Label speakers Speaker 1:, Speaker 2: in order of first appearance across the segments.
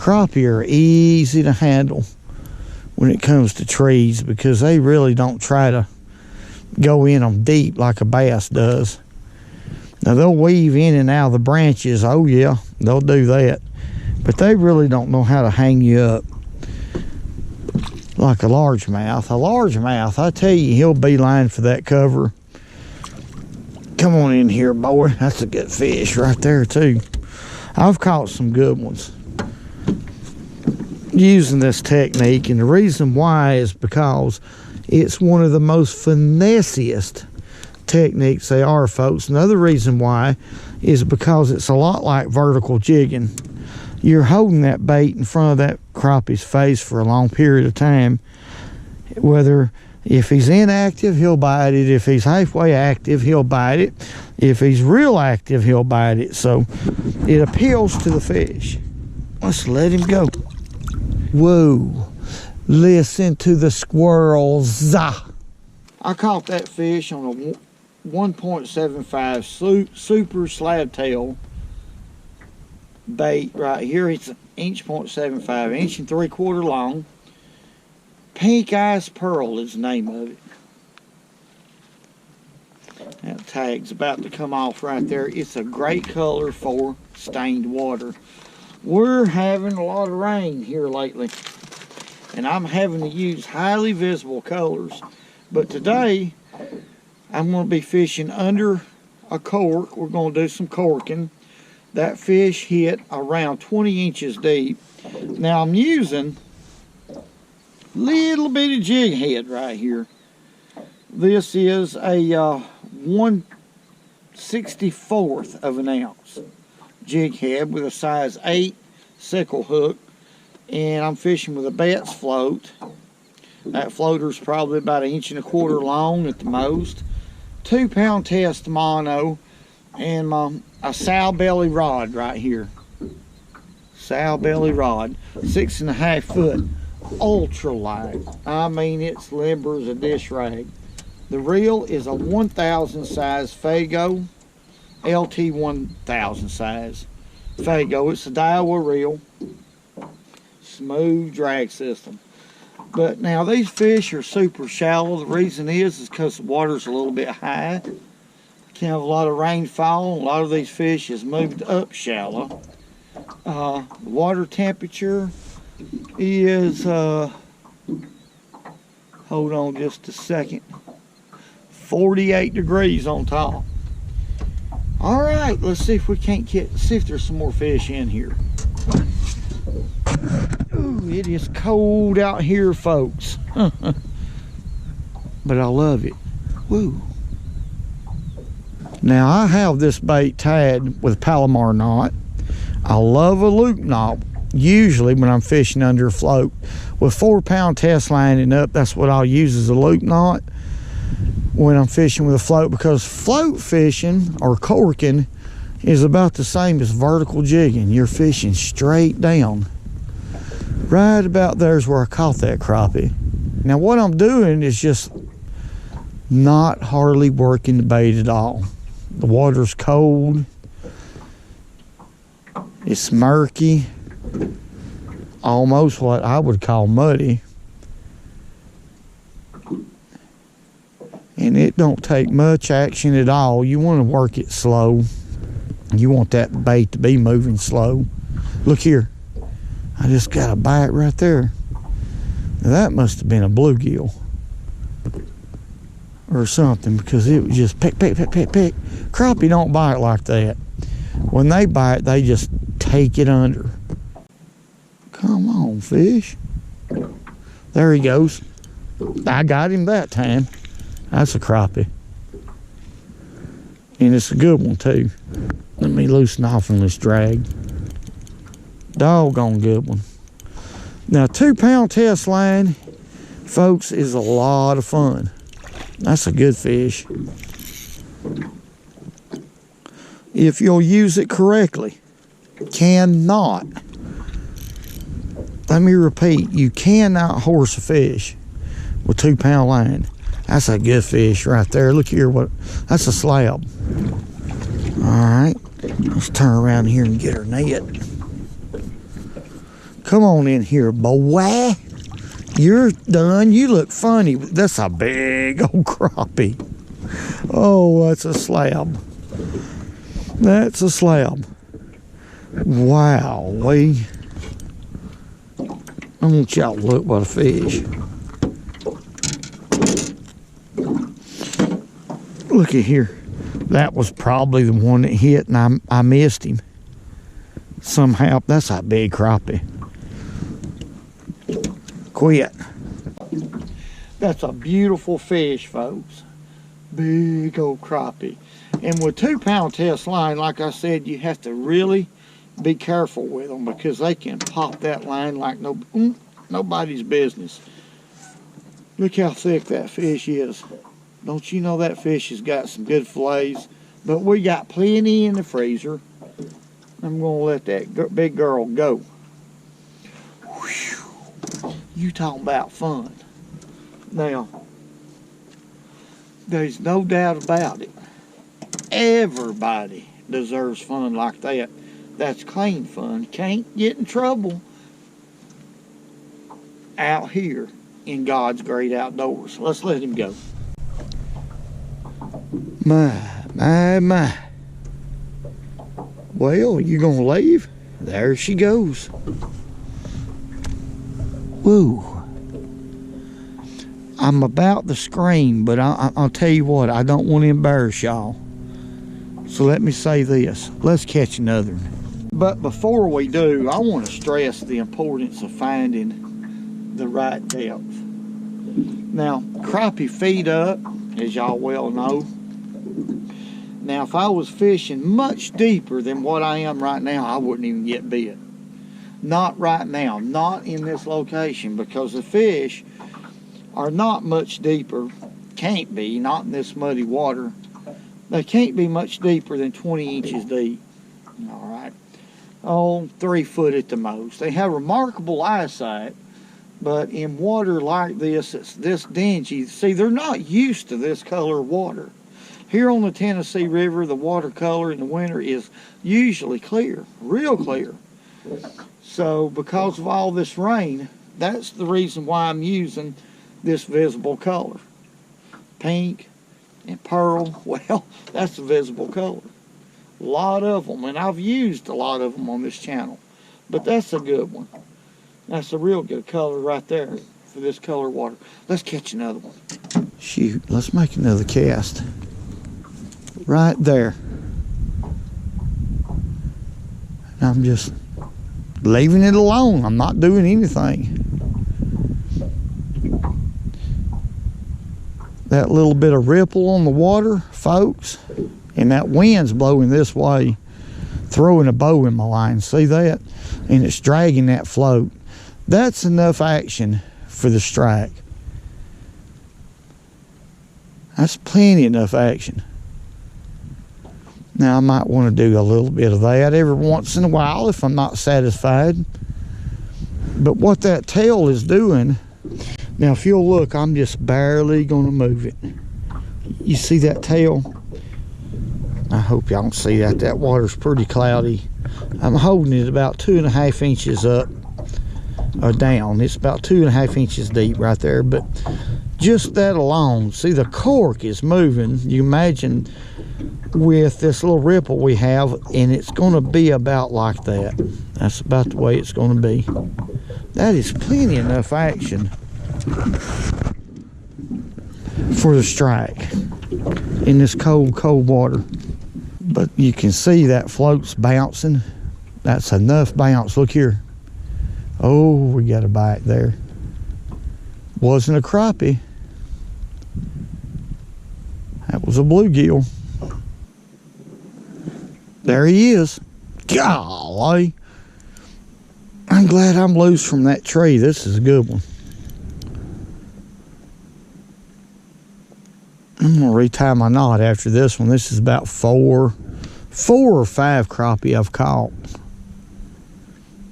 Speaker 1: Crappie are easy to handle when it comes to trees because they really don't try to go in them deep like a bass does. Now they'll weave in and out of the branches. Oh yeah, they'll do that. But they really don't know how to hang you up like a largemouth. A largemouth, I tell you, he'll beeline for that cover. Come on in here, boy. That's a good fish right there too. I've caught some good ones using this technique, and the reason why is because it's one of the most finessiest techniques they are, folks. Another reason why is because it's a lot like vertical jigging. You're holding that bait in front of that crappie's face for a long period of time. Whether if he's inactive, he'll bite it. If he's halfway active, he'll bite it. If he's real active, he'll bite it. So it appeals to the fish. Let's let him go. Whoa. Listen to the squirrels. I caught that fish on a 1.75 super slab tail bait right here. It's an inch 0.75, inch and 3/4 long. Pink Ice Pearl is the name of it. That tag's about to come off right there. It's a great color for stained water. We're having a lot of rain here lately, and I'm having to use highly visible colors. But today, I'm going to be fishing under a cork. We're going to do some corking. That fish hit around 20 inches deep. Now I'm using little bitty jig head right here. This is a 1/64 of an ounce jig head with a size 8 sickle hook, and I'm fishing with a Betts float. That floater's probably about 1.25 inches long at the most. 2-pound test mono, and a sow belly rod right here. Sow belly rod, 6.5 foot, ultra light. I mean, it's limber as a dish rag. The reel is a 1000 size Fago, LT 1000 size Fago. It's a Daiwa reel, smooth drag system. But now these fish are super shallow. The reason is because the water's a little bit high. Can have a lot of rainfall. A lot of these fish is moved up shallow. The water temperature is hold on just a second, 48 degrees on top. All right, let's see if we can't see if there's some more fish in here. Ooh, it is cold out here, folks. But I love it. Woo. Now I have this bait tied with a Palomar knot. I love a loop knot usually when I'm fishing under a float. With 4-pound test lining up, that's what I'll use as a loop knot when I'm fishing with a float, because float fishing or corking is about the same as vertical jigging. You're fishing straight down. Right about there's where I caught that crappie. Now what I'm doing is just not hardly working the bait at all. The water's cold. It's murky. Almost what I would call muddy. And it don't take much action at all. You want to work it slow. You want that bait to be moving slow. Look here. I just got a bite right there. Now that must have been a bluegill or something, because it was just pick, pick, pick, pick, pick. Crappie don't bite like that. When they bite, they just take it under. Come on, fish. There he goes. I got him that time. That's a crappie. And it's a good one too. Let me loosen off on this drag. Doggone good one. Now 2-pound test line, folks, is a lot of fun. That's a good fish if you'll use it correctly. Cannot, let me repeat, you cannot horse a fish with 2-pound line. That's a good fish right there. Look here, that's a slab. All right, let's turn around here and get her net. Come on in here, boy. You're done. You look funny. That's a big old crappie. Oh, that's a slab. That's a slab. Wow. I want y'all to look what a fish. Look at here. That was probably the one that hit, and I missed him. Somehow, that's a big crappie. Quit. That's a beautiful fish, folks. Big old crappie. And with 2-pound test line, like I said, you have to really be careful with them because they can pop that line like nobody's business. Look how thick that fish is. Don't you know that fish has got some good fillets? But we got plenty in the freezer. I'm going to let that big girl go. Whew. You talking about fun. Now, there's no doubt about it. Everybody deserves fun like that. That's clean fun. Can't get in trouble out here in God's great outdoors. Let's let him go. My. Well, you gonna leave? There she goes. Woo. I'm about to scream, but I'll tell you what, I don't want to embarrass y'all. So let me say this. Let's catch another one. But before we do, I want to stress the importance of finding the right depth. Now, crappie feed up, as y'all well know. Now, if I was fishing much deeper than what I am right now, I wouldn't even get bit. Not right now, not in this location, because the fish are not much deeper, can't be, not in this muddy water. They can't be much deeper than 20 inches deep. All right. Oh, 3 foot at the most. They have remarkable eyesight, but in water like this, it's this dingy. See, they're not used to this color of water. Here on the Tennessee River, the water color in the winter is usually clear, real clear. So because of all this rain, that's the reason why I'm using this visible color. Pink and pearl, well, that's the visible color. A lot of them, and I've used a lot of them on this channel. But that's a good one. That's a real good color right there for this color water. Let's catch another one. Shoot, let's make another cast. Right there. I'm just leaving it alone. I'm not doing anything. That little bit of ripple on the water, folks, and that wind's blowing this way, throwing a bow in my line. See that? And it's dragging that float. That's enough action for the strike. That's plenty enough action. Now, I might want to do a little bit of that every once in a while if I'm not satisfied. But what that tail is doing, now if you'll look, I'm just barely going to move it. You see that tail? I hope y'all don't see that. That water's pretty cloudy. I'm holding it about 2.5 inches up or down. It's about 2.5 inches deep right there. But just that alone, see the cork is moving. You imagine with this little ripple we have, and it's going to be about like that. That's about the way it's going to be. That is plenty enough action for the strike in this cold water. But you can see that float's bouncing. That's enough bounce. Look here. Oh, we got a bite there. Wasn't a crappie. That was a bluegill. There he is. Golly. I'm glad I'm loose from that tree. This is a good one. I'm going to retie my knot after this one. This is about four or five crappie I've caught.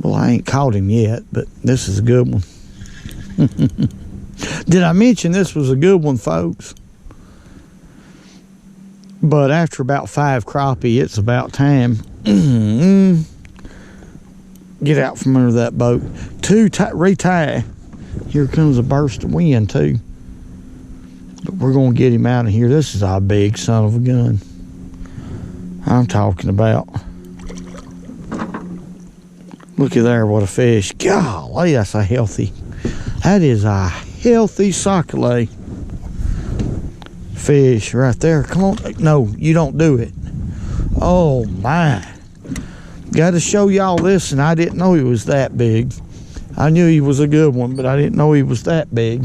Speaker 1: Well, I ain't caught him yet, but this is a good one. Did I mention this was a good one, folks? But after about 5 crappie, it's about time. Get out from under that boat. Retie. Here comes a burst of wind too. But we're gonna get him out of here. This is a big son of a gun I'm talking about. Look at there, what a fish. Golly, that is a healthy sockeye fish right there. Come on. No, you don't do it. Oh my. Got to show y'all this, and I didn't know he was that big. I knew he was a good one, but I didn't know he was that big.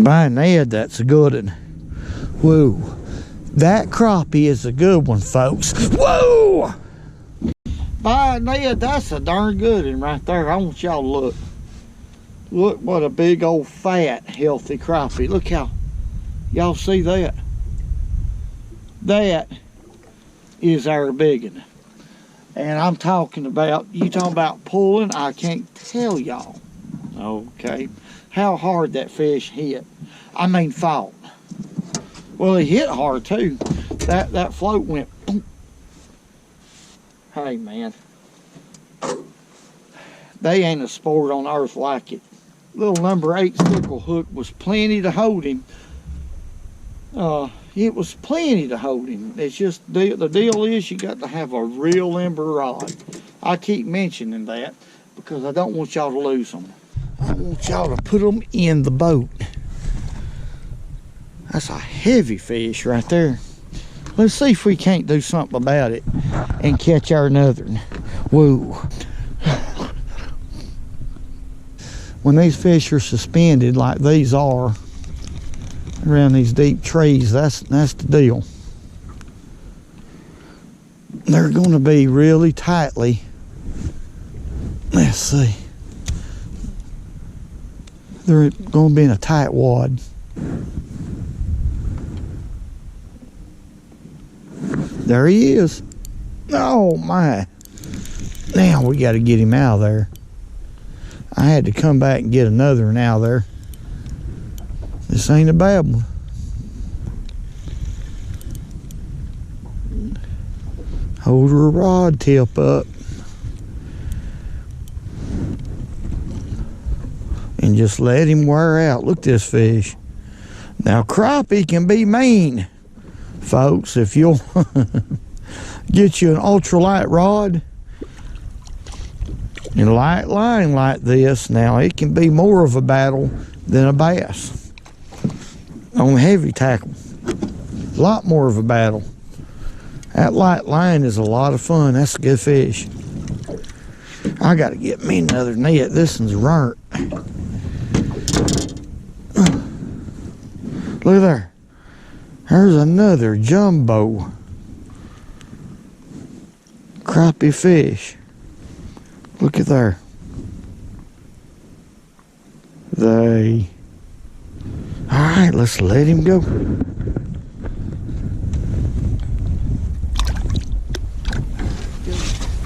Speaker 1: By Ned, that's a good one. Whoa. That crappie is a good one, folks. Whoa! By Ned, that's a darn good one right there. I want y'all to look. Look what a big old fat healthy crappie. Look how y'all see that. That is our big one. And I'm talking about, you talking about pulling, I can't tell y'all, okay, how hard that fish hit. I mean fought. Well, he hit hard too. That float went boom. Hey man, they ain't a sport on earth like it. Little number 8 stickle hook was plenty to hold him. It was plenty to hold him. It's just the deal is you got to have a real limber rod. I keep mentioning that because I don't want y'all to lose them. I want y'all to put them in the boat. That's a heavy fish right there. Let's see if we can't do something about it and catch our another one. Whoa. When these fish are suspended like these are around these deep trees, that's the deal. They're going to be really tightly. Let's see. They're going to be in a tight wad. There he is. Oh my. Now we got to get him out of there. I had to come back and get another one out of there. This ain't a bad one. Hold her rod tip up. And just let him wear out. Look at this fish. Now crappie can be mean, folks. If you'll get you an ultralight rod and light line like this, now it can be more of a battle than a bass on heavy tackle. A lot more of a battle. That light line is a lot of fun. That's a good fish. I gotta get me another net. This one's burnt. Look there. There's another jumbo crappie fish. Look at there. Alright, let's let him go.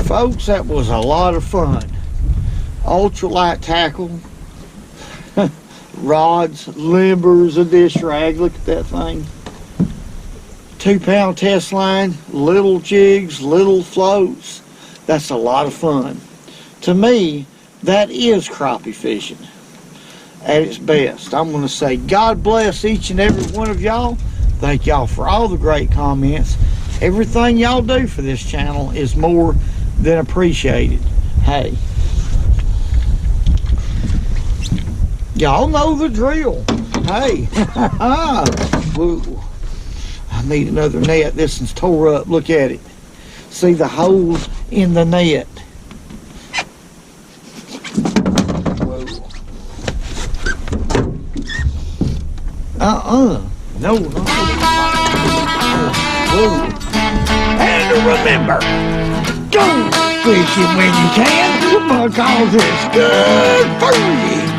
Speaker 1: Folks, that was a lot of fun. Ultralight tackle, rods, limbers, a dish rag. Look at that thing. 2-pound test line, little jigs, little floats. That's a lot of fun. To me, that is crappie fishing at its best. I'm going to say God bless each and every one of y'all. Thank y'all for all the great comments. Everything y'all do for this channel is more than appreciated. Hey, y'all know the drill. Hey, whoa. I need another net. This one's tore up. Look at it. See the holes in the net. Whoa. No. Whoa. And remember, go fishing when you can, because it's good for you.